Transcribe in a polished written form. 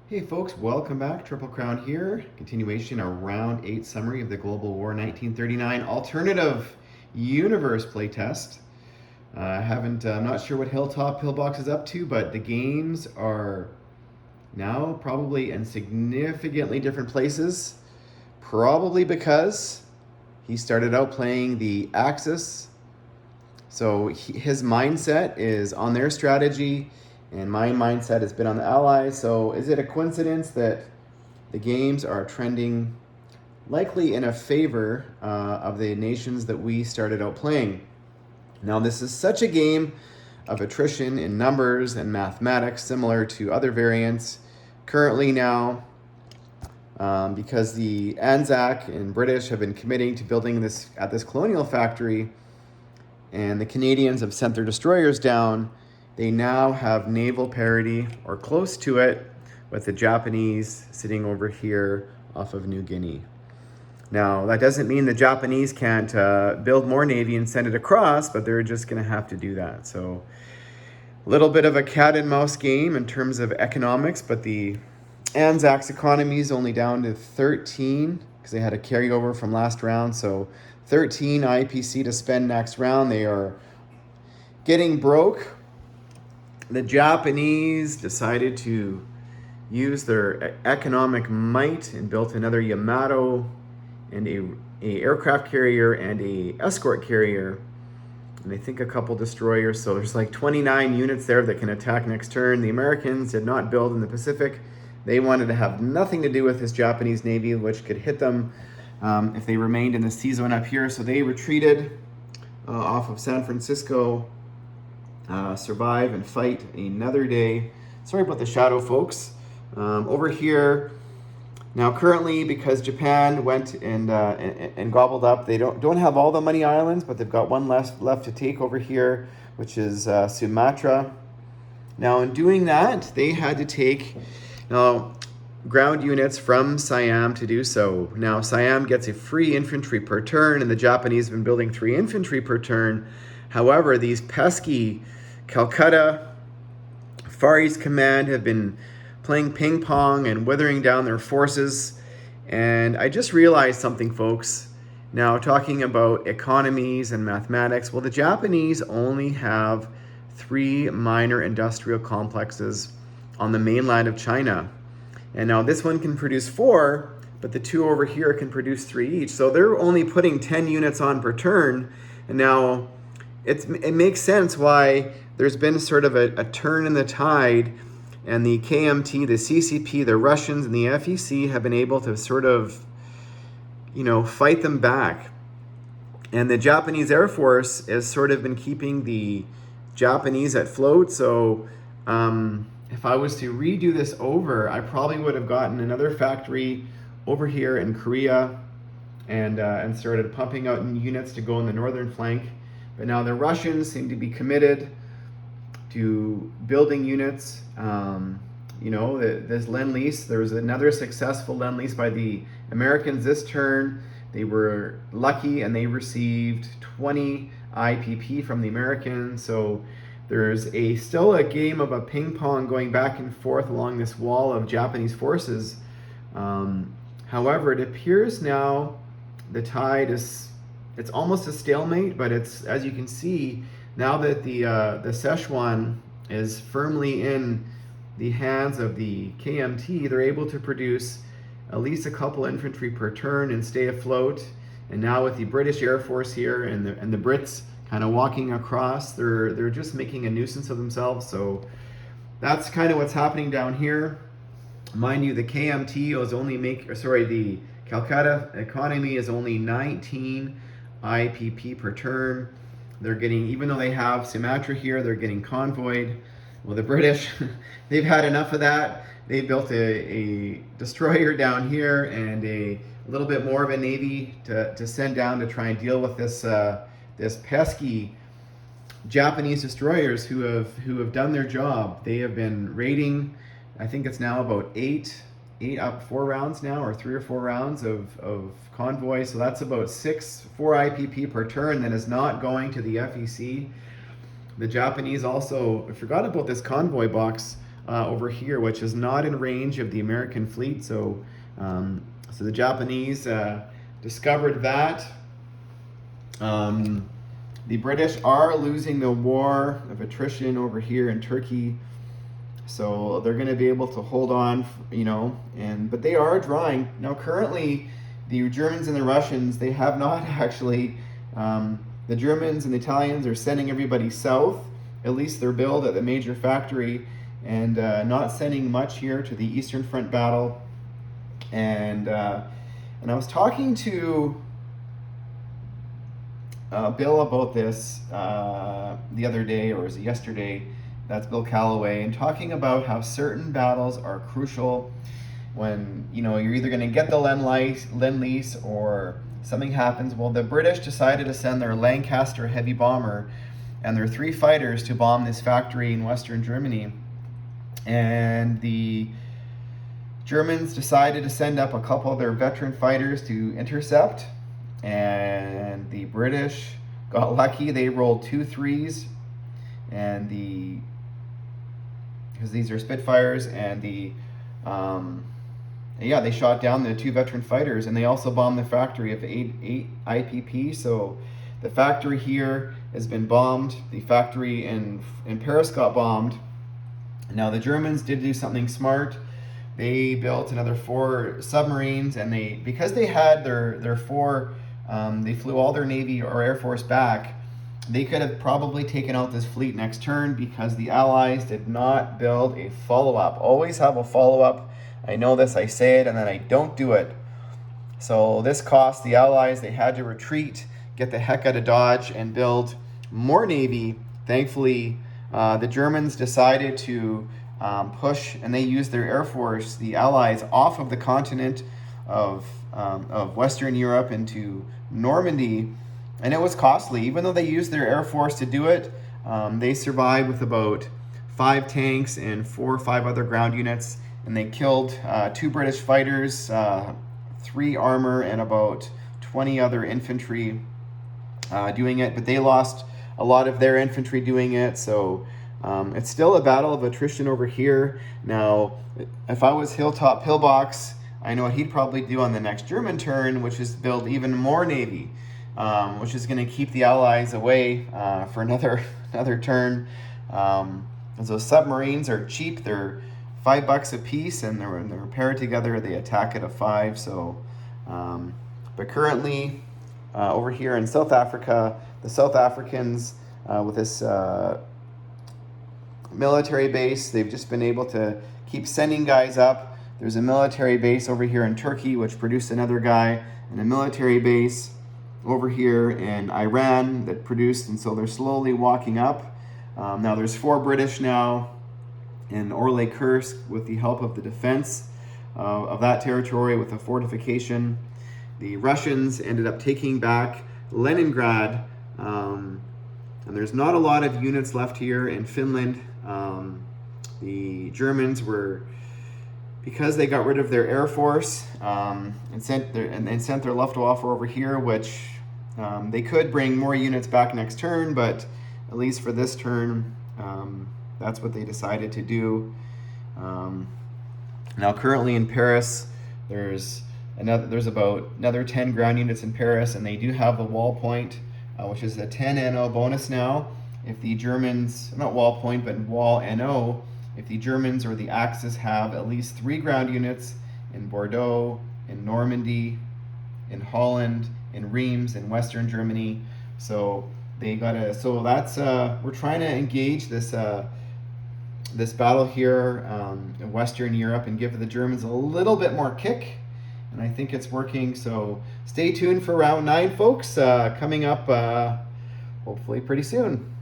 Hey folks, welcome back. Triple Crown here. Continuation, a round 8 summary of the Global War 1939 Alternative Universe playtest. I'm not sure what Hilltop Pillbox is up to, but the games are now probably in significantly different places. Probably because he started out playing the Axis. So his mindset is on their strategy, and my mindset has been on the Allies. So is it a coincidence that the games are trending likely in a favor of the nations that we started out playing? Now, this is such a game of attrition in numbers and mathematics, similar to other variants. Currently now, because the Anzac and British have been committing to building this at this colonial factory, and the Canadians have sent their destroyers down, they now have naval parity or close to it, with the Japanese sitting over here off of New Guinea. Now, that doesn't mean the Japanese can't build more navy and send it across, but they're just going to have to do that. So a little bit of a cat and mouse game in terms of economics, but the Anzac's economy is only down to 13 because they had a carryover from last round. So 13 IPC to spend next round. They are getting broke. The Japanese decided to use their economic might and built another Yamato and a aircraft carrier and a escort carrier, and I think a couple destroyers. So there's like 29 units there that can attack next turn. The Americans did not build in the Pacific. They wanted to have nothing to do with this Japanese Navy, which could hit them if they remained in the sea zone up here. So they retreated off of San Francisco, survive and fight another day. Sorry about the shadow, folks. Over here, now currently, because Japan went and gobbled up, they don't have all the money islands, but they've got one left to take over here, which is Sumatra. Now, in doing that, they had to take ground units from Siam to do so. Now, Siam gets a free infantry per turn, and the Japanese have been building 3 infantry per turn. However, these pesky Calcutta, Far East Command have been playing ping pong and withering down their forces. And I just realized something, folks. Now, talking about economies and mathematics, well, the Japanese only have 3 minor industrial complexes on the mainland of China. And now this one can produce 4, but the 2 over here can produce 3 each. So they're only putting 10 units on per turn. And now it makes sense why there's been sort of a turn in the tide, and the KMT, the CCP, the Russians, and the FEC have been able to sort of, fight them back. And the Japanese Air Force has sort of been keeping the Japanese at float. So if I was to redo this over, I probably would have gotten another factory over here in Korea and started pumping out units to go in the northern flank. But now the Russians seem to be committed to building units. This Lend-Lease, there was another successful Lend-Lease by the Americans this turn. They were lucky and they received 20 IPP from the Americans. So there's still a game of a ping pong going back and forth along this wall of Japanese forces. However, it appears now the tide it's almost a stalemate, but it's, as you can see, now that the Szechuan is firmly in the hands of the KMT, they're able to produce at least a couple infantry per turn and stay afloat. And now with the British Air Force here and the Brits kind of walking across, they're just making a nuisance of themselves. So that's kind of what's happening down here. Mind you, the KMT is the Calcutta economy is only 19 IPP per turn. They're getting, even though they have Sumatra here, they're getting convoyed. Well, the British, they've had enough of that. They built a destroyer down here and a little bit more of a navy to send down to try and deal with this pesky Japanese destroyers who have done their job. They have been raiding. I think it's now about 4 rounds now, or 3 or 4 rounds of convoy. So that's about 4 IPP per turn that is not going to the FEC. The Japanese also, I forgot about this convoy box. over here, which is not in range of the American fleet. So, so the Japanese discovered that. The British are losing the war of attrition over here in Turkey, so they're going to be able to hold on, you know, but they are drawing. Now currently, the Germans and the Russians, they have not actually, the Germans and the Italians are sending everybody south, at least their build at the major factory, and not sending much here to the Eastern Front battle. And I was talking to Bill about this the other day, or was it yesterday? That's Bill Calloway, and talking about how certain battles are crucial when, you know, you're either going to get the Lend-Lease or something happens. Well, the British decided to send their Lancaster heavy bomber and their 3 fighters to bomb this factory in Western Germany, and the Germans decided to send up a couple of their veteran fighters to intercept. And the British got lucky. They rolled 2 3s, and because these are Spitfires, and they shot down the 2 veteran fighters, and they also bombed the factory of 8 IPP. So the factory here has been bombed. The factory in Paris got bombed. Now the Germans did do something smart. They built another 4 submarines, and because they had their 4. They flew all their Navy or Air Force back. They could have probably taken out this fleet next turn, because the Allies did not build a follow-up. Always have a follow-up. I know this, I say it, and then I don't do it. So this cost the Allies. They had to retreat, get the heck out of Dodge, and build more Navy. Thankfully, the Germans decided to push, and they used their Air Force, the Allies, off of the continent of Western Europe into Normandy, and it was costly. Even though they used their Air Force to do it, they survived with about 5 tanks and 4 or 5 other ground units, and they killed 2 British fighters, 3 armor, and about 20 other infantry doing it. But they lost a lot of their infantry doing it, so it's still a battle of attrition over here. Now, if I was Hilltop Pillbox, I know what he'd probably do on the next German turn, which is build even more Navy, which is going to keep the Allies away for another turn. And so submarines are cheap; they're $5 a piece, and they're paired together. They attack at a 5. So, but currently over here in South Africa, the South Africans with this military base, they've just been able to keep sending guys up. There's a military base over here in Turkey, which produced another guy, and a military base over here in Iran that produced, and so they're slowly walking up. Now there's 4 British now in Orley Kursk with the help of the defense of that territory with a fortification. The Russians ended up taking back Leningrad, and there's not a lot of units left here in Finland. The Germans were, because they got rid of their Air Force and sent their Luftwaffe over here, which they could bring more units back next turn, but at least for this turn, that's what they decided to do. Now currently in Paris, there's about another 10 ground units in Paris, and they do have the wall point, which is a 10 NO bonus now. If the Germans, not wall point, but wall NO, if the Germans or the Axis have at least 3 ground units in Bordeaux, in Normandy, in Holland, in Reims, in Western Germany. So they gotta. So that's we're trying to engage this this battle here in Western Europe and give the Germans a little bit more kick, and I think it's working. So stay tuned for round 9, folks. Coming up hopefully pretty soon.